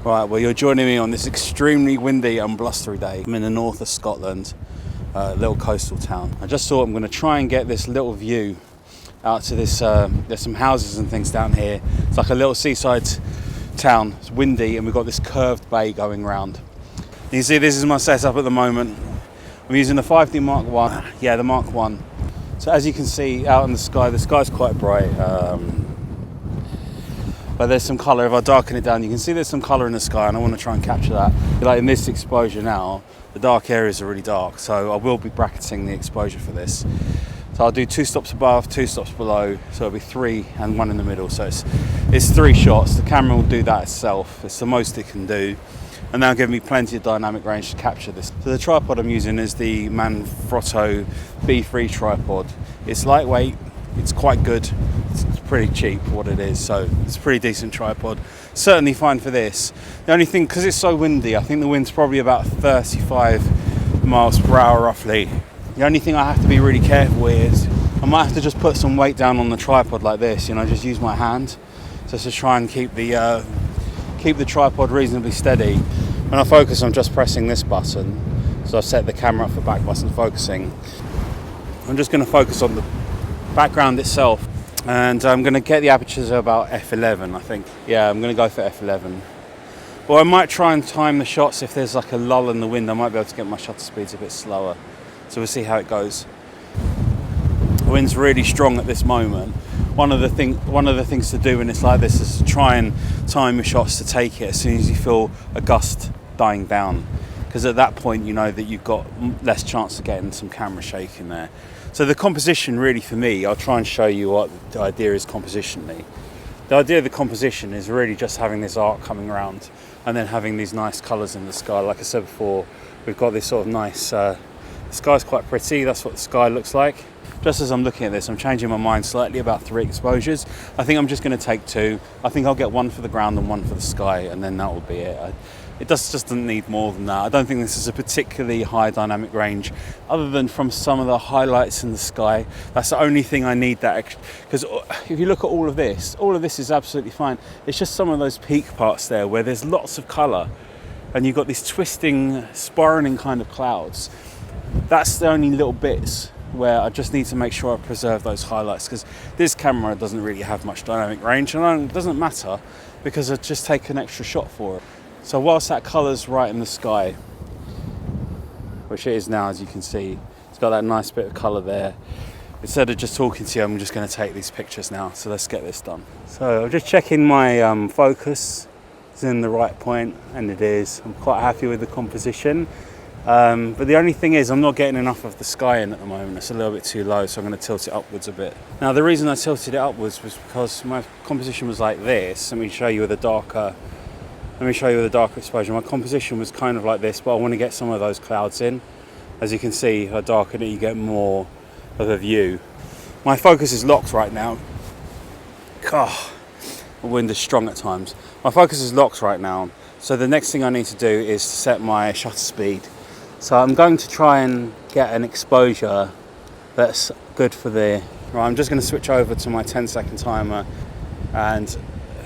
Right, well, you're joining me on this extremely windy and blustery day. I'm in the north of Scotland, a little coastal town. I just thought I'm going to try and get this little view out to this, there's some houses and things down here. It's like a little seaside town. It's windy and we've got this curved bay going round. You can see this is my setup at the moment. I'm using the 5D Mark 1, yeah, the Mark 1. So as you can see out in the sky's quite bright. But there's some colour. If I darken it down, you can see there's some colour in the sky, and I want to try and capture that. Like in this exposure now, the dark areas are really dark, so I will be bracketing the exposure for this. So I'll do 2 stops above, 2 stops below, so it'll be 3 and 1 in the middle. So it's 3 shots. The camera will do that itself. It's the most it can do, and that'll give me plenty of dynamic range to capture this. So the tripod I'm using is the Manfrotto B3 tripod. It's lightweight, it's quite good. It's pretty cheap for what it is, so it's a pretty decent tripod. Certainly fine for this. The only thing, because it's so windy, I think the wind's probably about 35 miles per hour roughly. The only thing I have to be really careful with is I might have to just put some weight down on the tripod like this, you know, just use my hand just to try and keep the tripod reasonably steady. When I focus, I'm just pressing this button, so I've set the camera up for back button focusing. I'm just going to focus on the background itself, and I'm going to get the apertures about f11, I think. Yeah, I'm going to go for f11. Or I might try and time the shots. If there's like a lull in the wind, I might be able to get my shutter speeds a bit slower. So we'll see how it goes. The wind's really strong at this moment. One of the things to do when it's like this is to try and time your shots to take it as soon as you feel a gust dying down, because at that point you know that you've got less chance of getting some camera shake in there. So the composition really for me, I'll try and show you what the idea is compositionally. The idea of the composition is really just having this arc coming around and then having these nice colours in the sky. Like I said before, we've got this sort of nice, the sky's quite pretty, that's what the sky looks like. Just as I'm looking at this, I'm changing my mind slightly about 3 exposures. I think I'm just going to take 2. I think I'll get 1 for the ground and 1 for the sky, and then that will be it. It just doesn't need more than that. I don't think this is a particularly high dynamic range, other than from some of the highlights in the sky. That's the only thing I need that extra, because if you look at all of this is absolutely fine. It's just some of those peak parts there where there's lots of colour, and you've got these twisting, spiraling kind of clouds. That's the only little bits where I just need to make sure I preserve those highlights, because this camera doesn't really have much dynamic range, and it doesn't matter because I just take an extra shot for it. So whilst that colour's right in the sky, which it is now, as you can see, it's got that nice bit of colour there. Instead of just talking to you, I'm just going to take these pictures now. So let's get this done. So I'm just checking my focus is in the right point, and it is. I'm quite happy with the composition. But the only thing is I'm not getting enough of the sky in at the moment. It's a little bit too low, so I'm going to tilt it upwards a bit. Now the reason I tilted it upwards was because my composition was like this. Let me show you with a darker exposure. My composition was kind of like this, but I want to get some of those clouds in. As you can see, if I darken it, you get more of a view. My focus is locked right now. God, the wind is strong at times. My focus is locked right now. So the next thing I need to do is set my shutter speed. So I'm going to try and get an exposure that's good for the... Right, I'm just going to switch over to my 10-second timer and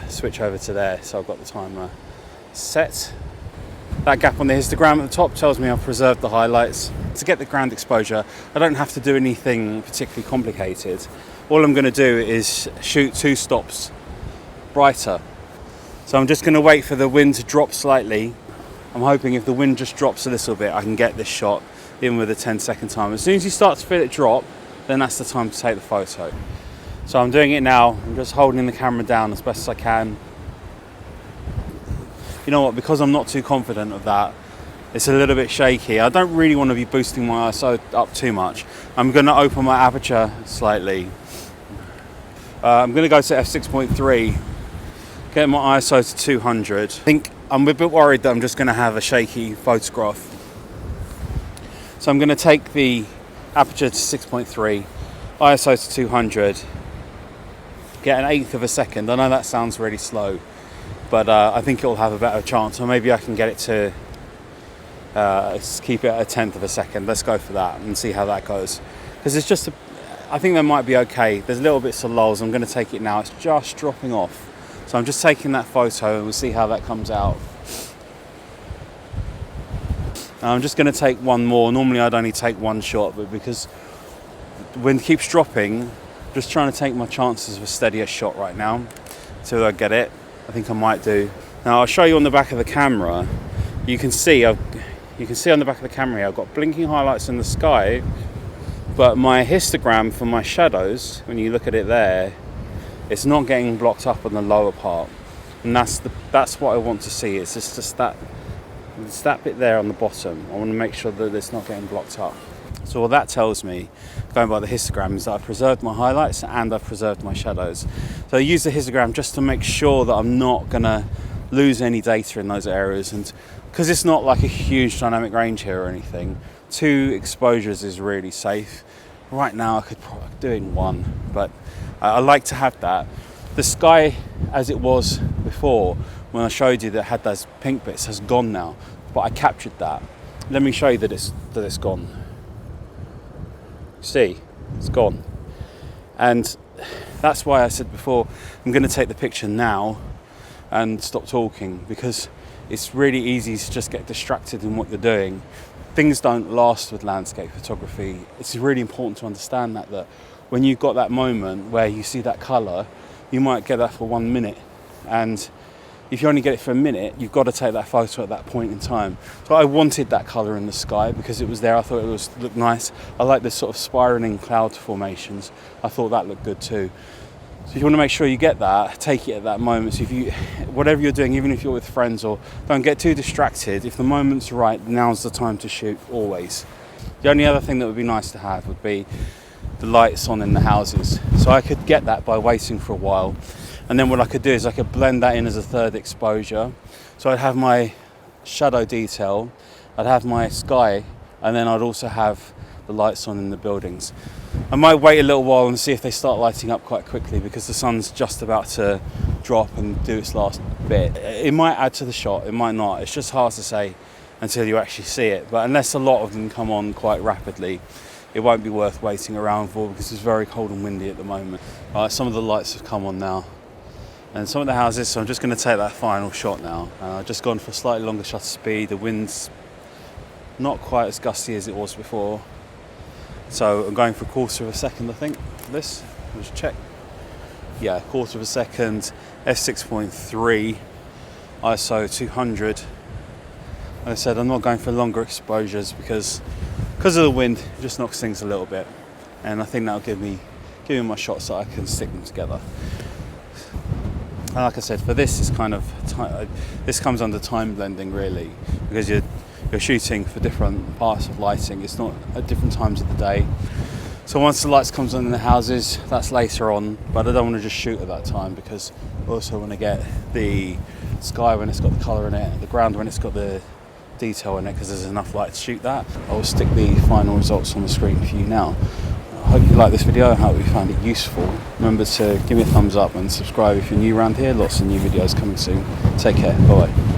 switch over to there. So I've got the timer set. That gap on the histogram at the top tells me I've preserved the highlights. To get the ground exposure, I don't have to do anything particularly complicated. All I'm going to do is shoot 2 stops brighter. So I'm just going to wait for the wind to drop slightly. I'm hoping if the wind just drops a little bit, I can get this shot in with a 10-second timer. As soon as you start to feel it drop, then that's the time to take the photo. So I'm doing it now. I'm just holding the camera down as best as I can. You know what, because I'm not too confident of that, it's a little bit shaky. I don't really want to be boosting my ISO up too much. I'm going to open my aperture slightly. I'm going to go to f6.3, get my ISO to 200. I think I'm a bit worried that I'm just going to have a shaky photograph. So I'm going to take the aperture to 6.3, ISO to 200, get an 1/8 of a second. I know that sounds really slow, but I think it'll have a better chance, or maybe I can get it to keep it at a 1/10 of a second. Let's go for that and see how that goes, because it's just I think that might be okay. There's little bits of lulls. I'm going to take it now. It's just dropping off. So I'm just taking that photo and we'll see how that comes out. I'm just going to take one more. Normally I'd only take one shot, but because the wind keeps dropping, I'm just trying to take my chances of a steadier shot right now until I get it. I think I might do. Now I'll show you on the back of the camera. You can see on the back of the camera here, I've got blinking highlights in the sky, but my histogram for my shadows, when you look at it there, it's not getting blocked up on the lower part, and that's what I want to see. It's just that bit there on the bottom. I want to make sure that it's not getting blocked up. So what that tells me, going by the histogram, is that I've preserved my highlights and I've preserved my shadows. So I use the histogram just to make sure that I'm not going to lose any data in those areas, and because it's not like a huge dynamic range here or anything, 2 exposures is really safe. Right now I could probably do it in 1, but I like to have that. The sky as it was before, when I showed you that it had those pink bits, has gone now, but I captured that. Let me show you that it's gone. See, it's gone. And that's why I said before, I'm going to take the picture now and stop talking, because it's really easy to just get distracted in what you're doing. Things don't last with landscape photography. It's really important to understand that when you've got that moment where you see that colour, you might get that for 1 minute, and if you only get it for a minute, you've got to take that photo at that point in time. So I wanted that colour in the sky because it was there. I thought it looked nice. I like this sort of spiralling cloud formations. I thought that looked good too. So if you want to make sure you get that, take it at that moment. So whatever you're doing, even if you're with friends, or don't get too distracted. If the moment's right, now's the time to shoot, always. The only other thing that would be nice to have would be the lights on in the houses. So I could get that by waiting for a while. And then what I could do is I could blend that in as a 3rd exposure. So I'd have my shadow detail, I'd have my sky, and then I'd also have the lights on in the buildings. I might wait a little while and see if they start lighting up quite quickly, because the sun's just about to drop and do its last bit. It might add to the shot, it might not. It's just hard to say until you actually see it. But unless a lot of them come on quite rapidly, it won't be worth waiting around for, because it's very cold and windy at the moment. Some of the lights have come on now, and some of the houses, so I'm just going to take that final shot now. I've just gone for a slightly longer shutter speed. The wind's not quite as gusty as it was before, so I'm going for 1/4 of a second, I think, for this. Let's check. Yeah, 1/4 of a second, f6.3, ISO 200. Like I said, I'm not going for longer exposures because of the wind, it just knocks things a little bit, and I think that'll give me my shots so I can stick them together. And like I said, for this, it's kind of this comes under time blending really, because you're shooting for different parts of lighting. It's not at different times of the day. So once the lights comes on in the houses, that's later on, but I don't want to just shoot at that time, because I also want to get the sky when it's got the colour in it, and the ground when it's got the detail in it, because there's enough light to shoot that. I'll stick the final results on the screen for you now. I hope you like this video. I hope you found it useful. Remember to give me a thumbs up and subscribe if you're new around here. Lots of new videos coming soon. Take care. Bye.